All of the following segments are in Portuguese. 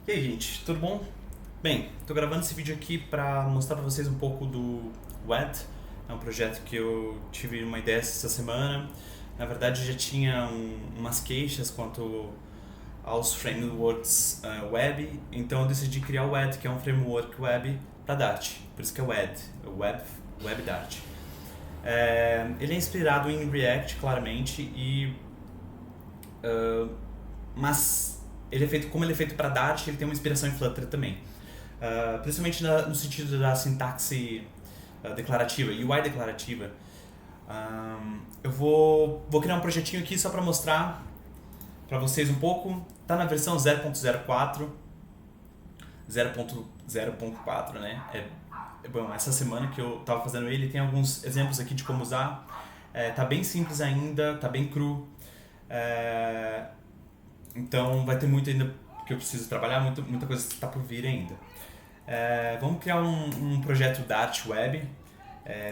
E aí, gente, tudo bom? Bem, estou gravando esse vídeo aqui para mostrar para vocês um pouco do WED. É um projeto que eu tive uma ideia essa semana. Na verdade, já tinha umas queixas quanto aos frameworks web, então eu decidi criar o WED, que é um framework web para Dart. Por isso que é WED, Web Dart. Ele é inspirado em React, claramente, mas como ele é feito para Dart, ele tem uma inspiração em Flutter também. Principalmente no sentido da sintaxe declarativa, UI declarativa. Eu vou criar um projetinho aqui só para mostrar para vocês um pouco. Tá na versão 0.04, 0.0.4, né? Bom, essa semana que eu tava fazendo ele, tem alguns exemplos aqui de como usar. Tá bem simples ainda, tá bem cru. Então vai ter muito ainda que eu preciso trabalhar, muita coisa que está por vir ainda. Vamos criar um projeto Dart Web.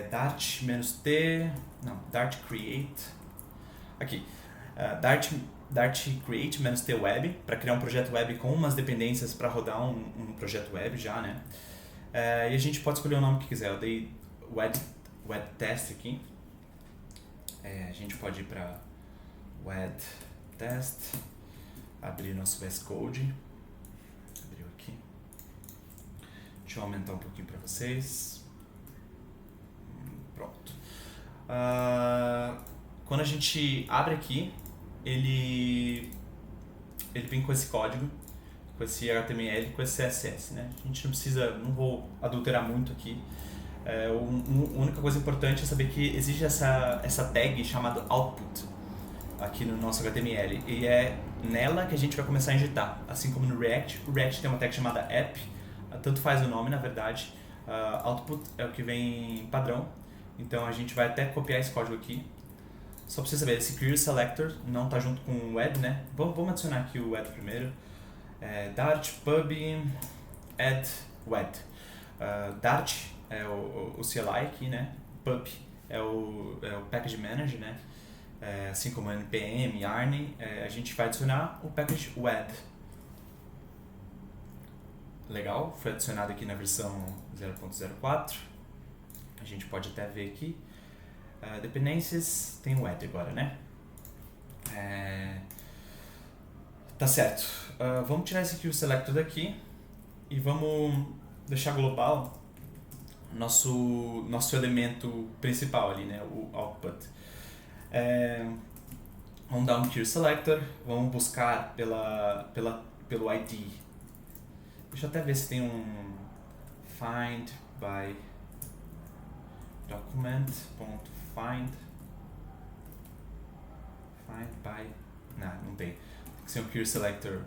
Dart Create. Aqui. Dart Create-T Web, para criar um projeto web com umas dependências para rodar um projeto web já, né? E a gente pode escolher o nome que quiser. Eu dei Web Test aqui. A gente pode ir para Web Test, abrir nosso VS Code. Abriu aqui. Deixa eu aumentar um pouquinho para vocês. Pronto. Quando a gente abre aqui, ele vem com esse código, com esse HTML, com esse CSS, né? A gente não vou adulterar muito aqui. A única coisa importante é saber que existe essa tag chamada output aqui no nosso HTML, e é nela que a gente vai começar a injetar, assim como no React. O React tem uma tag chamada app, tanto faz o nome, na verdade. Output é o que vem padrão, então a gente vai até copiar esse código aqui. Só pra você saber, esse Query Selector não tá junto com o WED, né? Vamos adicionar aqui o WED primeiro. Dart pub add WED. Dart é o CLI aqui, né? Pub é o Package Manager, né? Assim como npm, yarn, a gente vai adicionar o package WED. Legal, foi adicionado aqui na versão 0.04. A gente pode até ver aqui. Dependências, tem o WED agora, né? Tá certo. Vamos tirar esse Query Selector daqui e vamos deixar global nosso elemento principal ali, né? O output. Vamos dar um Query Selector, vamos buscar pelo ID. Deixa eu até ver se tem um find by document.find by... Não tem. Tem que ser um Query Selector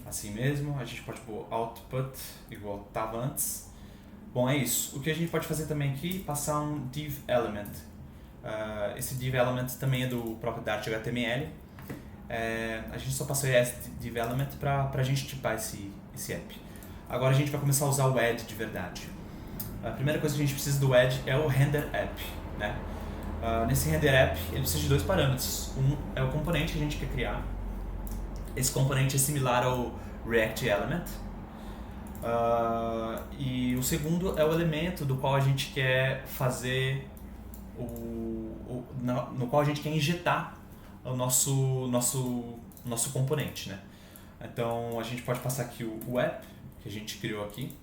assim mesmo. A gente pode pôr output igual estava antes. Bom, é isso. O que a gente pode fazer também aqui é passar um div element. Esse div element também é do próprio Dart HTML. A gente só passou esse div element para a gente tipar esse app. Agora a gente vai começar a usar o WED de verdade. A primeira coisa que a gente precisa do WED é o render app, né? Nesse render app ele precisa de dois parâmetros. Um é o componente que a gente quer criar. Esse componente é similar ao React Element. E o segundo é o elemento do qual a gente quer fazer no qual a gente quer injetar o nosso componente, né? Então a gente pode passar aqui o app que a gente criou aqui.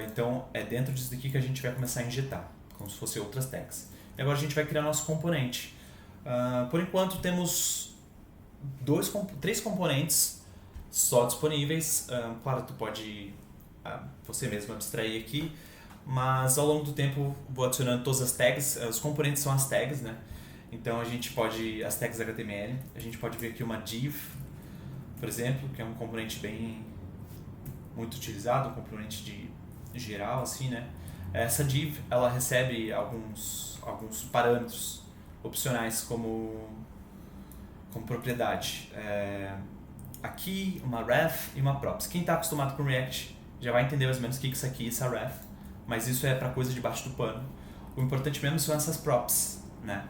Então é dentro disso daqui que a gente vai começar a injetar, como se fossem outras tags. E agora a gente vai criar nosso componente. Por enquanto temos 3 componentes só disponíveis. Claro, tu pode você mesmo abstrair aqui, mas ao longo do tempo vou adicionando todas as tags. Os componentes são as tags, né? Então a gente pode, as tags HTML, a gente pode ver aqui uma div, por exemplo, que é um componente muito utilizado, um componente de geral, assim, né? Essa div, ela recebe alguns parâmetros opcionais como propriedade. Aqui, uma ref e uma props. Quem está acostumado com React já vai entender mais ou menos o que isso aqui é essa ref, mas isso é para coisa debaixo do pano. O importante mesmo são essas props, né?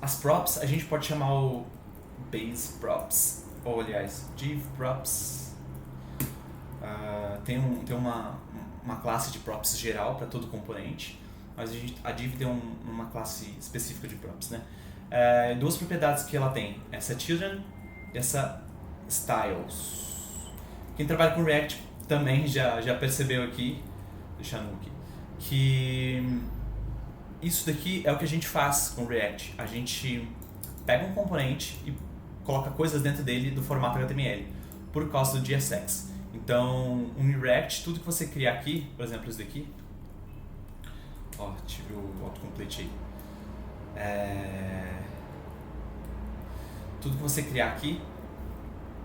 As props, a gente pode chamar base props, ou aliás, div props. Tem uma classe de props geral para todo componente, mas a div tem uma classe específica de props, né? Duas propriedades que ela tem, essa children e essa styles. Quem trabalha com React também já percebeu aqui, deixando aqui, que isso daqui é o que a gente faz com React. A gente pega um componente e coloca coisas dentro dele do formato HTML, por causa do JSX. Então, no React, tudo que você criar aqui, por exemplo, isso daqui, tive o autocomplete aí. Tudo que você criar aqui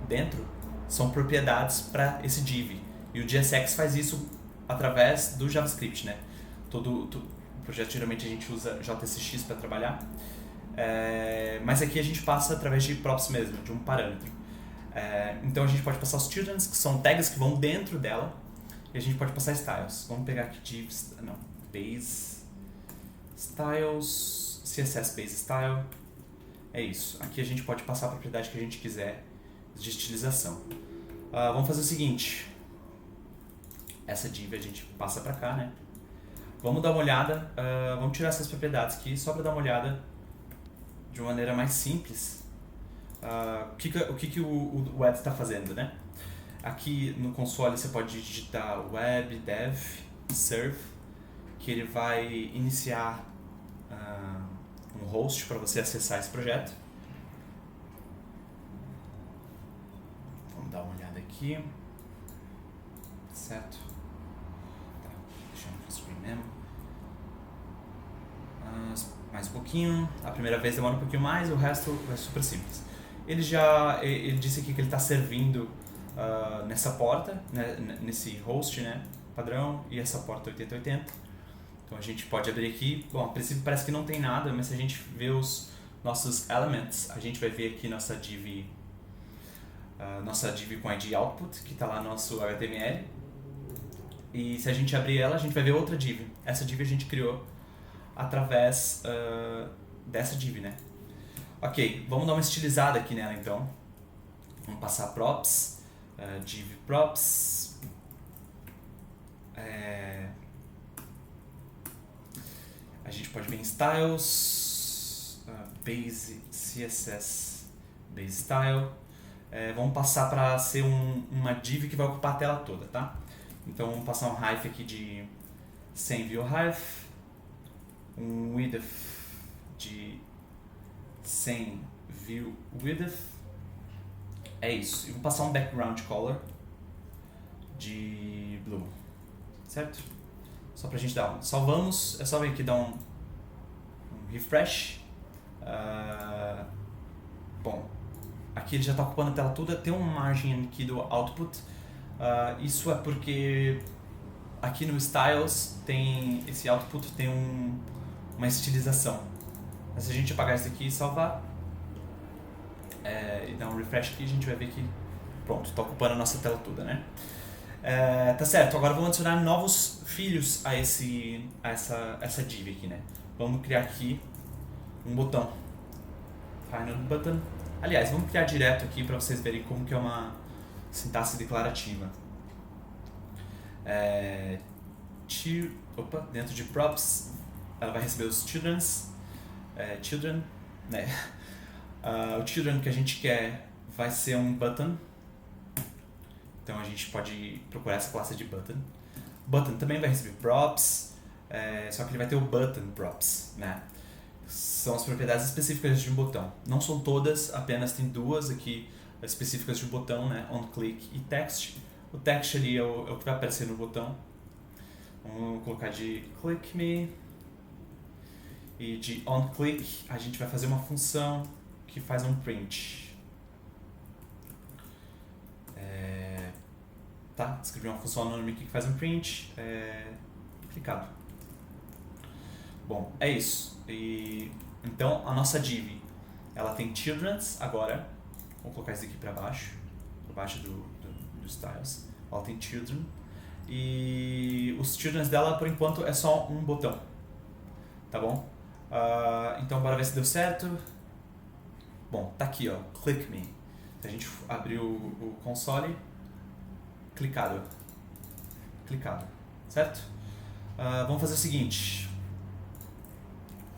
dentro são propriedades para esse div. E o JSX faz isso através do JavaScript, né? Todo projeto, geralmente a gente usa JSX para trabalhar, mas aqui a gente passa através de props mesmo, de um parâmetro. Então a gente pode passar os childrens, que são tags que vão dentro dela, e a gente pode passar styles. Vamos pegar aqui base styles, CSS base style. É isso. Aqui a gente pode passar a propriedade que a gente quiser de estilização. Vamos fazer o seguinte. Essa div a gente passa pra cá, né? Vamos dar uma olhada, vamos tirar essas propriedades aqui, só para dar uma olhada de uma maneira mais simples. O que o web está fazendo, né? Aqui no console você pode digitar web dev serve, que ele vai iniciar um host para você acessar esse projeto. Vamos dar uma olhada aqui. Certo? Tá, deixando no screen mesmo. Mais um pouquinho. A primeira vez demora um pouquinho mais, o resto é super simples. Ele disse aqui que ele está servindo nessa porta, né, nesse host, né, padrão, e essa porta 8080. Então a gente pode abrir aqui. Bom, a princípio parece que não tem nada, mas se a gente ver os nossos elements, a gente vai ver aqui nossa div com ID output, que está lá no nosso HTML. E se a gente abrir ela, a gente vai ver outra div. Essa div a gente criou através dessa div, né? Ok, vamos dar uma estilizada aqui nela então. Vamos passar props, div props. A gente pode ver em styles, base CSS base style. Vamos passar para ser uma div que vai ocupar a tela toda, tá? Então vamos passar um height aqui de 100 view height, um width de 100 view width. É isso. E vou passar um background color de blue, certo? Só pra gente dar salvamos, é só vir aqui dar um refresh. Bom, aqui ele já está ocupando a tela toda, tem uma margem aqui do output. Isso é porque aqui no styles esse output tem uma estilização. Mas se a gente apagar isso aqui e salvar e dar um refresh aqui, a gente vai ver que pronto, está ocupando a nossa tela toda, né? Tá certo, agora vamos adicionar novos filhos a essa div aqui, né? Vamos criar aqui um botão, final button. Aliás, vamos criar direto aqui para vocês verem como que é uma sintaxe declarativa. Dentro de props, ela vai receber os children, né? O children que a gente quer vai ser um button. Então a gente pode procurar essa classe de button. Button também vai receber props, só que ele vai ter o button props, né? São as propriedades específicas de um botão. Não são todas, apenas tem duas aqui específicas de um botão, né? OnClick e text. O text ali é o que vai aparecer no botão. Vamos colocar de click me. E de onClick a gente vai fazer uma função que faz um print. Tá? Escrevi uma função anônima aqui que faz um print. Clicado. Bom, é isso. Então a nossa div, ela tem childrens agora. Vamos colocar isso aqui para baixo do styles. Ela tem children. E os childrens dela, por enquanto, é só um botão. Tá bom? Então bora ver se deu certo. Bom, tá aqui, ó, click me. Se a gente abrir o console, clicado, certo? Vamos fazer o seguinte,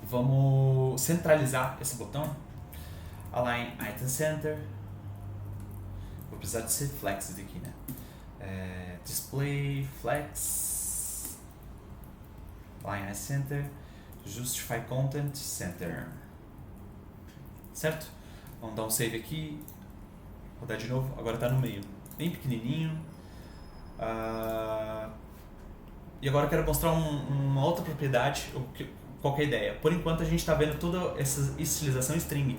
vamos centralizar esse botão, Align Item Center, vou precisar de ser flex aqui, né? Display, flex, Align Item Center, Justify Content, Center, certo? Vamos dar um save aqui, rodar de novo, agora está no meio, bem pequenininho. E agora eu quero mostrar uma outra propriedade, qual que é a ideia. Por enquanto a gente está vendo toda essa estilização string.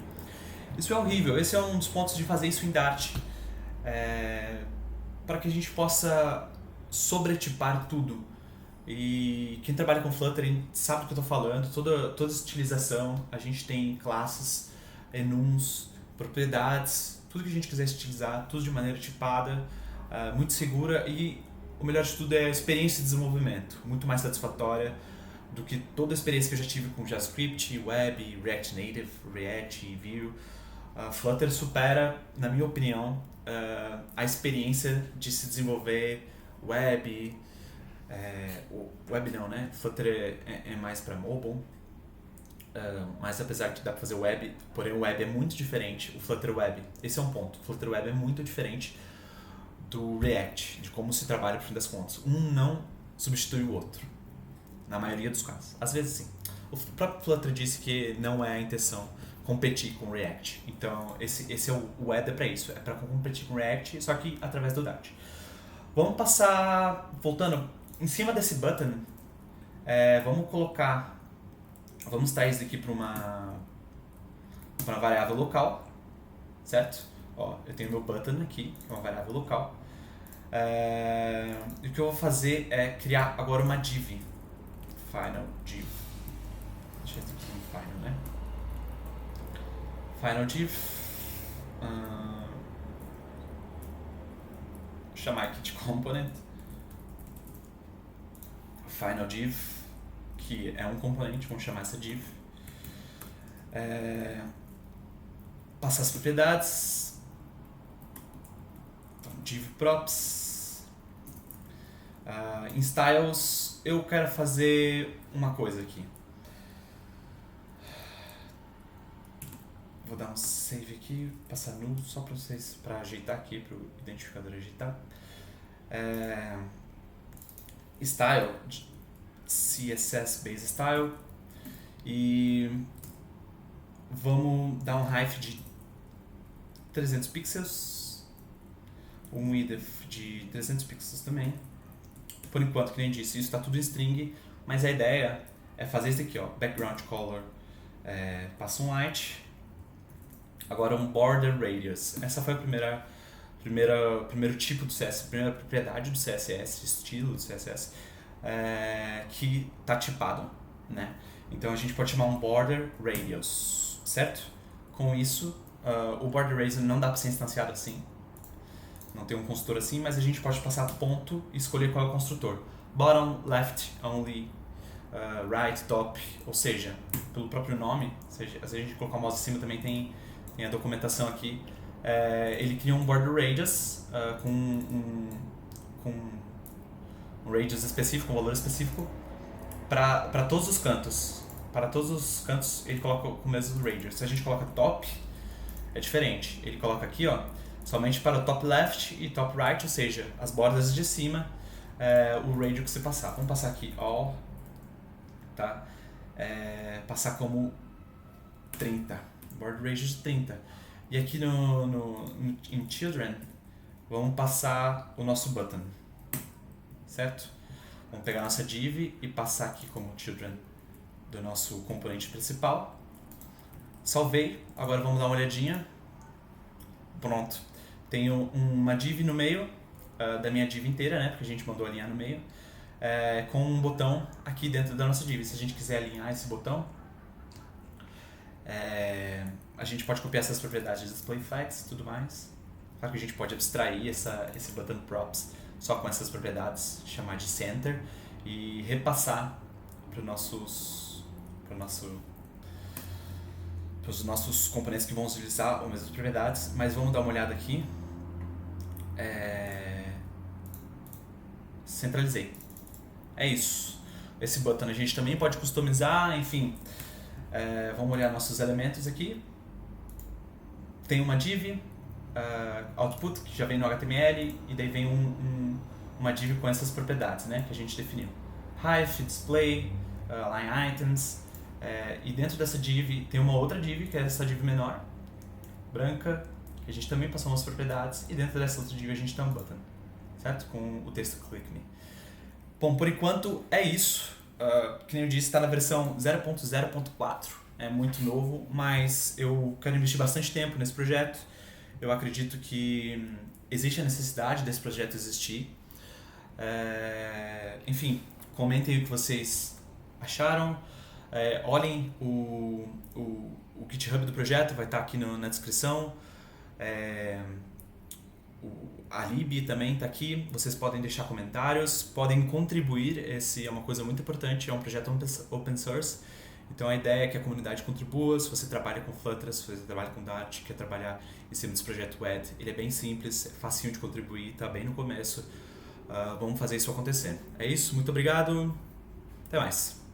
Isso é horrível, esse é um dos pontos de fazer isso em Dart. Para que a gente possa sobretipar tudo. E quem trabalha com Flutter sabe do que eu estou falando, toda estilização, a gente tem classes, enums, propriedades, tudo que a gente quiser estilizar, tudo de maneira tipada, muito segura, e o melhor de tudo é a experiência de desenvolvimento, muito mais satisfatória do que toda a experiência que eu já tive com JavaScript, Web, React Native, React e Vue. Flutter supera, na minha opinião, a experiência de se desenvolver Web, Web não, né? Flutter é mais para mobile, mas apesar de dar para fazer Web, porém o Web é muito diferente, o Flutter Web, esse é um ponto, o Flutter Web é muito diferente do React, de como se trabalha por fim das contas. Um não substitui o outro, na maioria dos casos. Às vezes sim. O próprio Flutter disse que não é a intenção competir com o React. Então esse é o Web, é para isso, é para competir com o React, só que através do Dart. Vamos passar, voltando, em cima desse button, vamos trazer isso aqui para uma variável local, certo? Ó, eu tenho meu button aqui, que é uma variável local. E o que eu vou fazer é criar agora uma div. Final div. Deixa eu ver aqui no final, né? Final div. Chamar aqui de component. Final div, que é um componente, vamos chamar essa div. Passar as propriedades. Div props. Em styles eu quero fazer uma coisa aqui. Vou dar um save aqui, passar null só para vocês, para ajeitar aqui, para o identificador ajeitar. Style, CSS base style, e vamos dar um height de 300 pixels. Um width de 300 pixels também. Por enquanto, que nem disse, isso está tudo em string, mas a ideia é fazer isso aqui, ó, background color, passa um light, agora um border radius. Essa foi a primeiro tipo do CSS, a primeira propriedade do CSS, estilo do CSS, que está tipado, né? Então a gente pode chamar um border radius, certo? Com isso, o border radius não dá para ser instanciado assim. Não tem um construtor assim, mas a gente pode passar ponto e escolher qual é o construtor. Bottom, left, only, right, top, ou seja, pelo próprio nome, às vezes a gente colocar o mouse em cima também tem a documentação aqui. Ele cria um border radius com um radius específico, um valor específico para todos os cantos. Para todos os cantos ele coloca o mesmo radius. Se a gente coloca top, é diferente. Ele coloca aqui, ó, somente para o top left e top right, ou seja, as bordas de cima, o radius que você passar. Vamos passar aqui all, tá? Passar como 30, border radius de 30. E aqui em children, vamos passar o nosso button, certo? Vamos pegar a nossa div e passar aqui como children do nosso componente principal. Salvei, agora vamos dar uma olhadinha. Pronto. Tenho uma div no meio da minha div inteira, né? Porque a gente mandou alinhar no meio, com um botão aqui dentro da nossa div. Se a gente quiser alinhar esse botão, a gente pode copiar essas propriedades de display flex e tudo mais. Claro que a gente pode abstrair esse button props só com essas propriedades, chamar de center e repassar para os nossos componentes que vão utilizar as mesmas propriedades, mas vamos dar uma olhada aqui. Centralizei. É isso. Esse button a gente também pode customizar, enfim. Vamos olhar nossos elementos aqui. Tem uma div, output, que já vem no HTML, e daí vem uma div com essas propriedades, né, que a gente definiu. Hive, display, line items, e dentro dessa div tem uma outra div, que é essa div menor, branca, que a gente também passou umas propriedades, e dentro dessa outra div a gente tem um button, certo? Com o texto click me. Bom, por enquanto é isso. Que nem eu disse, está na versão 0.0.4, é muito novo, mas eu quero investir bastante tempo nesse projeto. Eu acredito que existe a necessidade desse projeto existir. Enfim, comentem o que vocês acharam. Olhem o GitHub do projeto, vai estar aqui na descrição. A lib também está aqui, vocês podem deixar comentários, podem contribuir, esse é uma coisa muito importante, é um projeto open source, então a ideia é que a comunidade contribua. Se você trabalha com Flutter, se você trabalha com Dart, quer trabalhar em cima desse projeto web, ele é bem simples, é facinho de contribuir, está bem no começo, vamos fazer isso acontecer. É isso, muito obrigado, até mais.